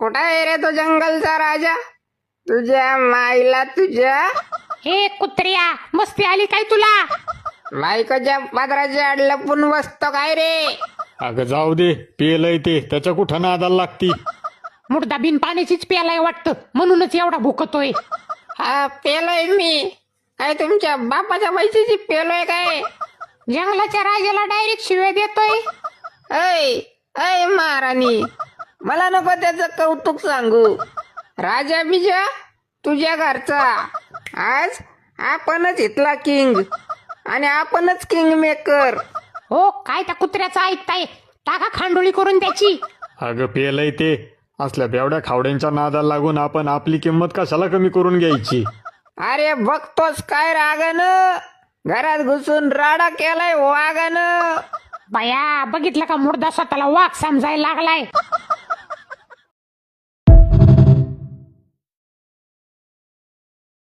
कुठं आहे रे तो जंगलचा राजा? तुझ्या माईला तुझ्या हे कुत्र्या, मस्ती आली काय तुला? बायकोच्या पदराच्या आड लपून बसतो काय रे? अगं जाऊ दे, पेलय ते, त्याच्या कुठं नादाला लागती. मुर्दा बिन पाण्याचीच प्यालाय वाटतं, म्हणूनच एवढा भुकतोय. हा पेलोय मी. काय तुमच्या बापाच्या पैशाची पेलोय काय? जंगलाच्या राजाला डायरेक्ट शिव्या देतोय. ऐ ऐ महाराणी, मला नको त्याचं कौतुक सांगू. राजा बिजा तुझ्या घरचा. आज आपणच इथला किंग आणि आपणच किंग मेकर. हो, काय त्या कुत्र्याचं ऐकताय? टाका खांडोळी करून त्याची. अगं पेलय ते, असल्या बेवड्या खावड्यांच्या नादाला लागून आपण आपली किंमत कशाला कमी करून घ्यायची. अरे बघतोस काय रागानं? घरात घुसून राडा केलाय वागानं. बाया, बघितलं का मुर्दा स्वतःला वाघ समजायला लागलाय.